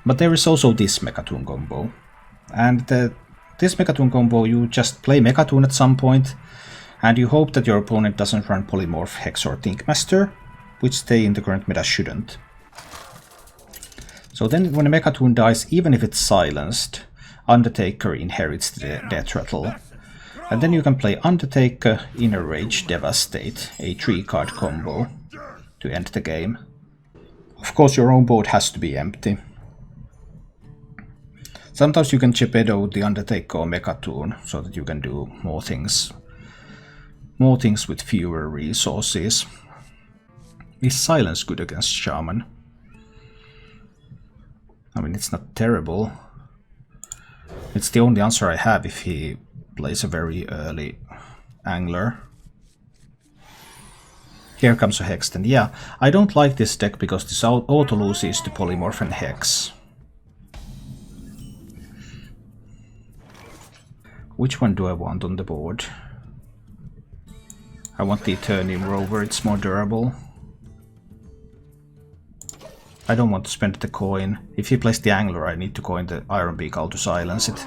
But there is also this Mecha'thun combo. And this Mecha'thun combo, you just play Mecha'thun at some point, and you hope that your opponent doesn't run Polymorph, Hex or Thinkmaster, which they in the current meta shouldn't. So then when a Mecha'thun dies, even if it's silenced, Undertaker inherits the death rattle. And then you can play Undertaker, Inner Rage, Devastate, a 3-card combo to end the game. Of course your own board has to be empty. Sometimes you can Geppetto the Undertaker or Mecha'thun so that you can do more things with fewer resources. Is silence good against Shaman? I mean, it's not terrible. It's the only answer I have if he plays a very early Angler. Here comes a Hex then. Yeah, I don't like this deck because this auto loses to Polymorph and Hex. Which one do I want on the board? I want the Eternium Rover, it's more durable. I don't want to spend the coin. If he plays the Angler, I need to coin the Iron Beak to silence it.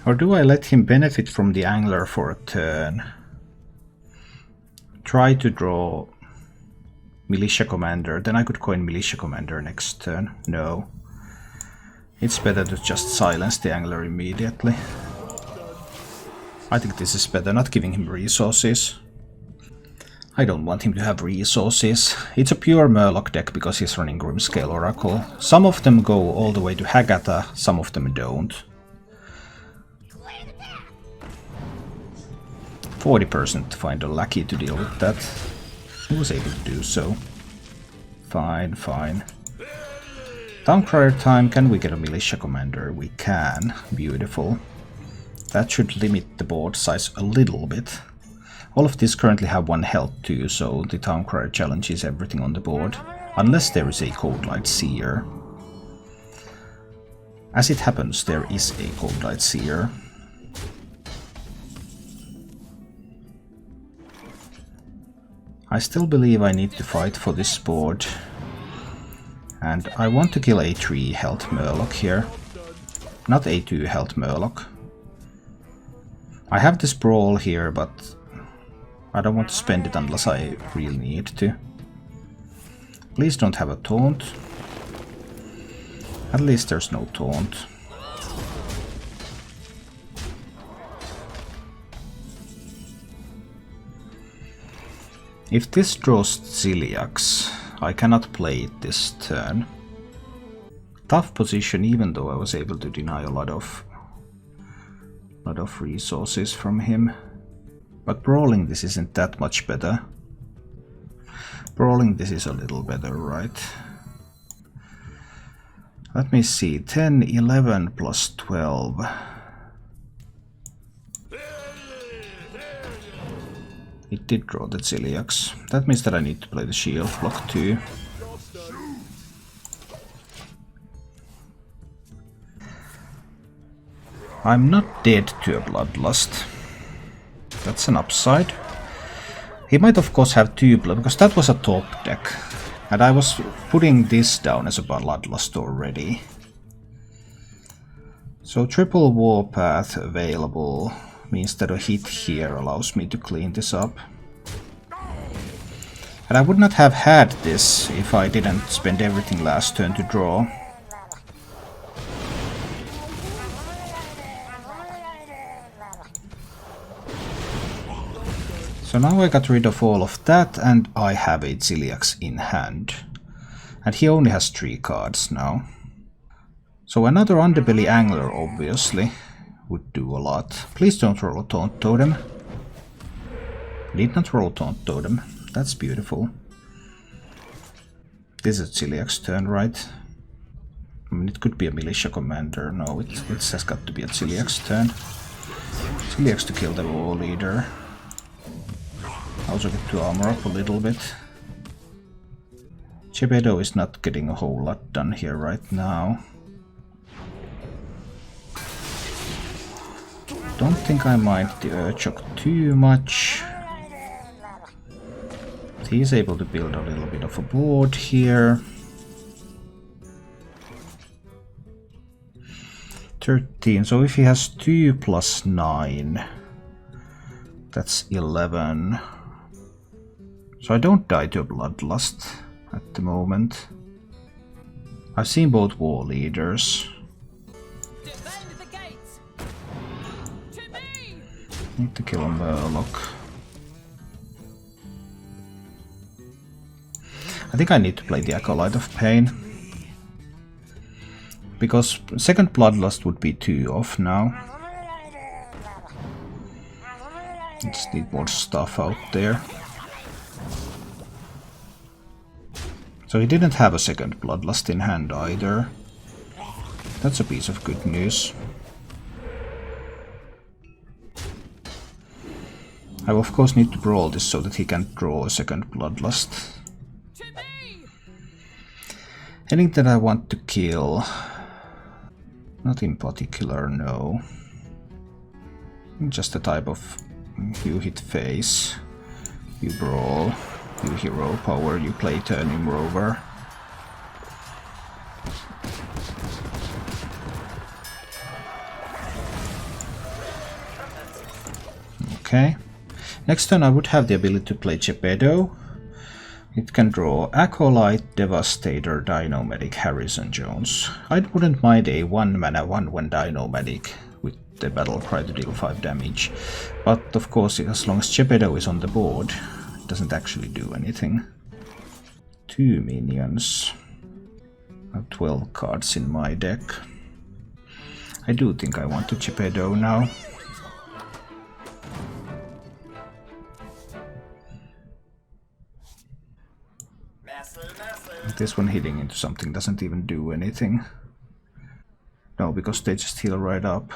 Or do I let him benefit from the Angler for a turn? Try to draw Militia Commander, then I could coin Militia Commander next turn. No. It's better to just silence the Angler immediately. I think this is better, not giving him resources. I don't want him to have resources. It's a pure Murloc deck because he's running Grimscale Oracle. Some of them go all the way to Hagatha, some of them don't. 40% to find a lackey to deal with that. He was able to do so. Fine, fine. Towncrier time, can we get a Militia Commander? We can. Beautiful. That should limit the board size a little bit. All of these currently have 1 health too, so the Towncrier challenges everything on the board. Unless there is a Coldlight Seer. As it happens, there is a Coldlight Seer. I still believe I need to fight for this board. And I want to kill a 3 health Murloc here. Not a 2 health Murloc. I have this Brawl here, but I don't want to spend it unless I really need to. Please don't have a Taunt. At least there's no Taunt. If this draws Ziliax, I cannot play it this turn. Tough position, even though I was able to deny a lot of resources from him. But brawling this isn't that much better. Brawling this is a little better, right? Let me see, 10, 11 plus 12. It did draw the Ziliax. That means that I need to play the shield block too. I'm not dead to a Bloodlust. That's an upside. He might of course have 2 blood, because that was a top deck. And I was putting this down as a Bloodlust already. So triple warpath available means that a hit here allows me to clean this up. And I would not have had this if I didn't spend everything last turn to draw. So now I got rid of all of that and I have a Ziliax in hand. And he only has 3 cards now. So another Underbelly Angler obviously would do a lot. Please don't roll a Taunt Totem. Did not roll a Taunt Totem. That's beautiful. This is Ziliax turn, right? I mean, it could be a Militia Commander. No, it has got to be a Ziliax turn. Ziliax to kill the War Leader. I also get to armor up a little bit. Geppetto is not getting a whole lot done here right now. don't think I mind the Urchok too much. He's able to build a little bit of a board here. 13, so if he has 2 plus 9, that's 11. So I don't die to a Bloodlust at the moment. I've seen both war leaders. Need to kill a murloc. I think I need to play the Acolyte of Pain. Because second Bloodlust would be 2 off now. Just need more stuff out there. So he didn't have a second Bloodlust in hand either. That's a piece of good news. I will of course need to brawl this so that he can draw a second Bloodlust. Anything that I want to kill? Not in particular, no. Just a type of you hit face, you brawl, you hero power, you play Turning Rover. Okay. Next turn I would have the ability to play Geppetto. It can draw Acolyte, Devastator, Dino-Medic, Harrison Jones. I wouldn't mind a 1-mana 1/1 Dino-Medic with the battle cry to deal 5 damage. But of course, as long as Geppetto is on the board, it doesn't actually do anything. 2 minions. I have 12 cards in my deck. I do think I want to Geppetto now. This one hitting into something doesn't even do anything. No, because they just heal right up.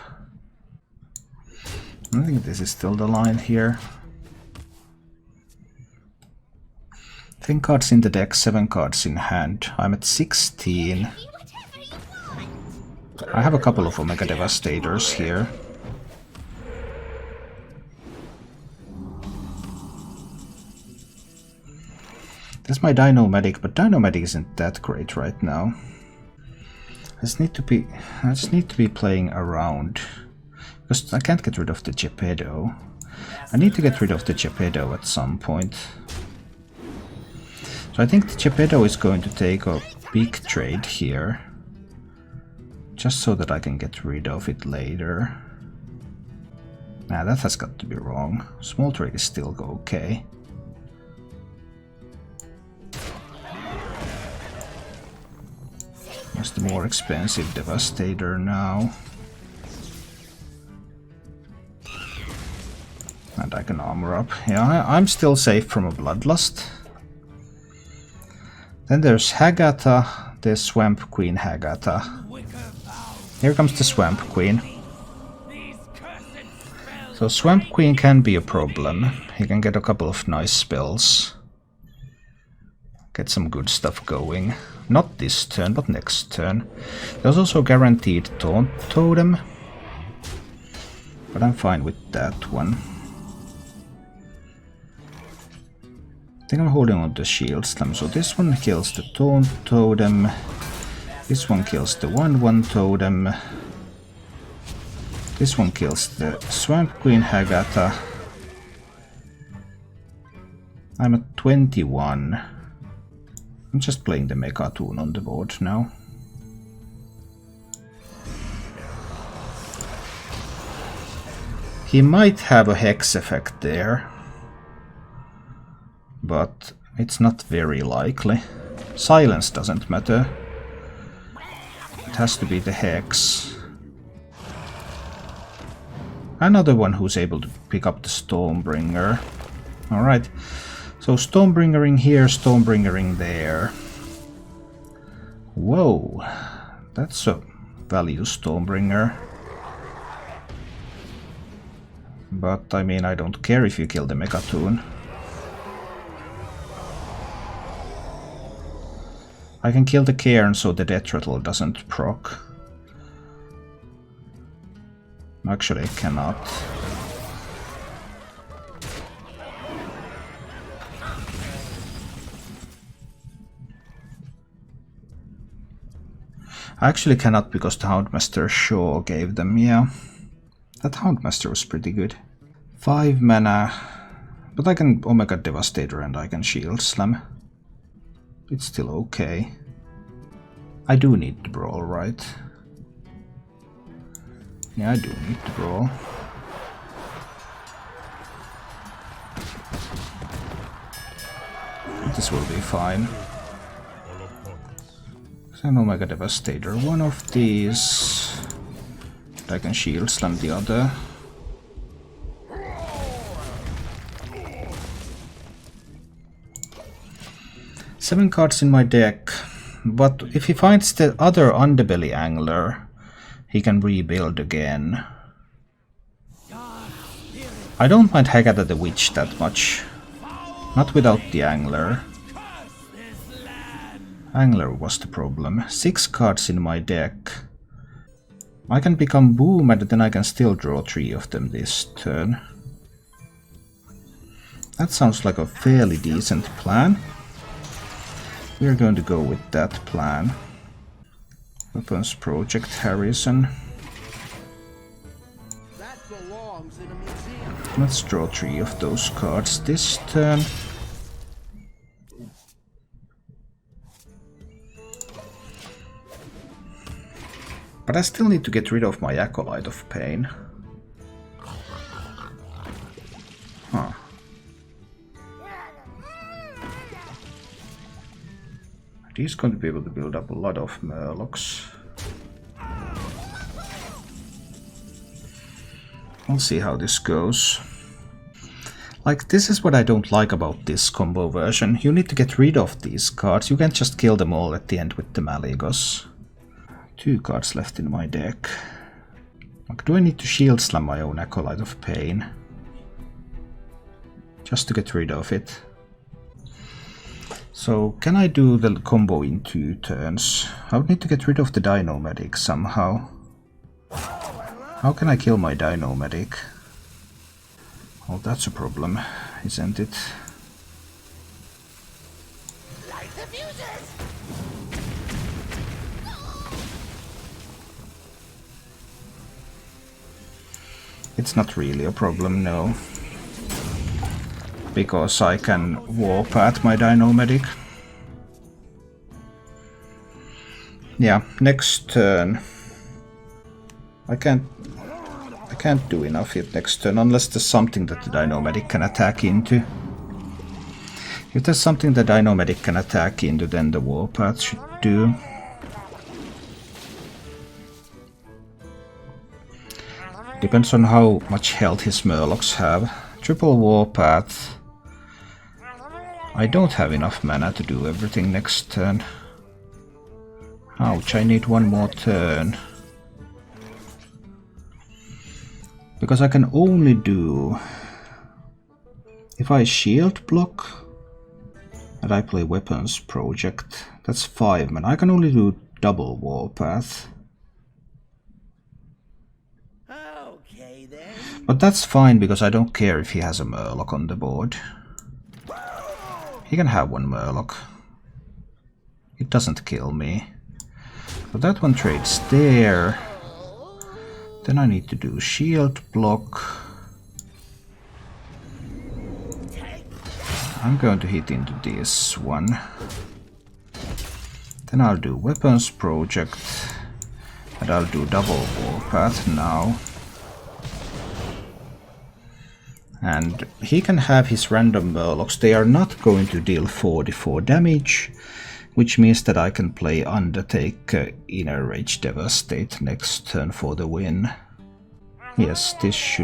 I think this is still the line here. 10 cards in the deck, 7 cards in hand. I'm at 16. I have a couple of Omega Devastators here. That's my Dino-Medic, but Dino-Medic isn't that great right now. I just need to be playing around. Because I can't get rid of the Geppetto. I need to get rid of the Geppetto at some point. So I think the Geppetto is going to take a big trade here. Just so that I can get rid of it later. Nah, that has got to be wrong. Small trade is still okay. What's the more expensive Devastator now? And I can armor up. Yeah, I'm still safe from a Bloodlust. Then there's Hagatha, there's Swamp Queen Hagatha. Here comes the Swamp Queen. So Swamp Queen can be a problem. He can get a couple of nice spells. Get some good stuff going. Not this turn, but next turn. There's also guaranteed Taunt Totem. But I'm fine with that one. I think I'm holding on to Shield Slam. So this one kills the Taunt Totem. This one kills the 1/1 Totem. This one kills the Swamp Queen Hagatha. I'm at 21. I'm just playing the Mecha'thun on the board now. He might have a Hex effect there, but it's not very likely. Silence doesn't matter. It has to be the Hex. Another one who's able to pick up the Stormbringer. Alright. So Stormbringering here, Stormbringering there. Whoa, that's a value Stormbringer. But I mean, I don't care if you kill the Mecha'thun. I can kill the Cairn so the Death Rattle doesn't proc. Actually, I cannot. I actually cannot because the Houndmaster Shaw gave them, yeah. That Houndmaster was pretty good. 5 mana, but I can Omega Devastator and I can Shield Slam. It's still okay. I do need to brawl, right? Yeah, I do need to brawl. This will be fine. An Omega Devastator. One of these. I can Shield Slam the other. Seven cards in my deck. But if he finds the other Underbelly Angler, he can rebuild again. I don't mind Hagata the Witch that much. Not without the Angler. Angler was the problem. 6 cards in my deck. I can become Boom and then I can still draw 3 of them this turn. That sounds like a fairly decent plan. We're going to go with that plan. Weapons Project Harrison. Let's draw 3 of those cards this turn. But I still need to get rid of my Acolyte of Pain. Huh. He's going to be able to build up a lot of murlocs. We'll see how this goes. Like, this is what I don't like about this combo version. You need to get rid of these cards. You can't just kill them all at the end with the Malygos. 2 cards left in my deck. Like, do I need to Shield Slam my own Acolyte of Pain? Just to get rid of it. So, can I do the combo in 2 turns? I would need to get rid of the Dino Medic somehow. How can I kill my Dino Medic? Oh, that's a problem, isn't it? It's not really a problem, no. Because I can warpath my Dino Medic. Yeah, next turn. I can't do enough yet next turn unless there's something that the Dino Medic can attack into. If there's something the Dino Medic can attack into, then the warpath should do. Depends on how much health his murlocs have. Triple warpath. I don't have enough mana to do everything next turn. Ouch, I need one more turn. Because I can only do... If I shield block and I play Weapons Project, that's 5 mana. I can only do double warpath. Okay, then. But that's fine because I don't care if he has a murloc on the board. He can have one murloc. It doesn't kill me. But that one trades there. Then I need to do shield block. I'm going to hit into this one. Then I'll do Weapons Project. And I'll do double warpath now. And he can have his random murlocs. They are not going to deal 44 damage, which means that I can play Undatakah Inner Rage Devastate next turn for the win. Yes, this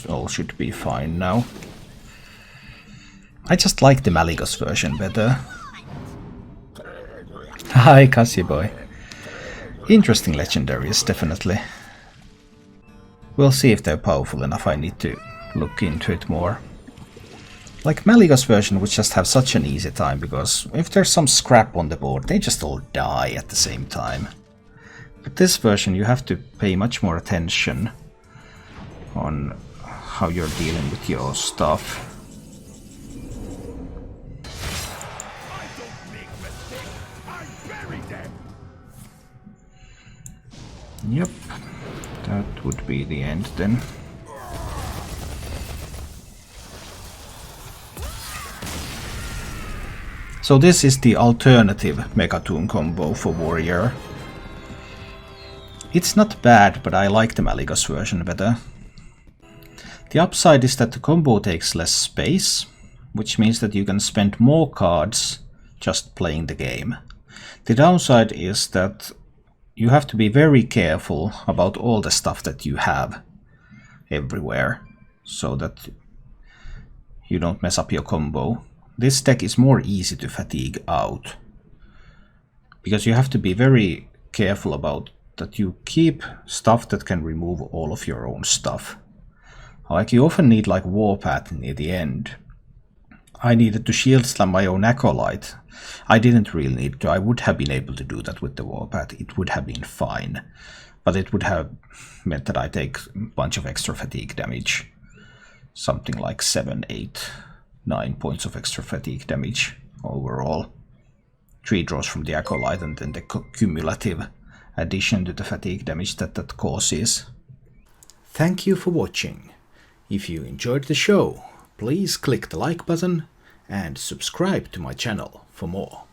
all should be fine now. I just like the Malygos version better. Hi, Cassie boy. Interesting legendaries, definitely. We'll see if they're powerful enough. I need to look into it more. Like Malygos version would just have such an easy time, because if there's some scrap on the board, they just all die at the same time. But this version you have to pay much more attention on how you're dealing with your stuff. Yep, that would be the end then. So this is the alternative Mecha'thun combo for Warrior. It's not bad, but I like the Malygos version better. The upside is that the combo takes less space, which means that you can spend more cards just playing the game. The downside is that you have to be very careful about all the stuff that you have everywhere, so that you don't mess up your combo. This deck is more easy to fatigue out, because you have to be very careful about that you keep stuff that can remove all of your own stuff. Like you often need like warpath near the end. I needed to shield slam my own acolyte. I didn't really need to. I would have been able to do that with the warpath. It would have been fine. But it would have meant that I take a bunch of extra fatigue damage. Something like 7, 8, 9 points of extra fatigue damage overall. 3 draws from the acolyte and then the cumulative addition to the fatigue damage that causes. Thank you for watching. If you enjoyed the show, please click the like button and subscribe to my channel for more.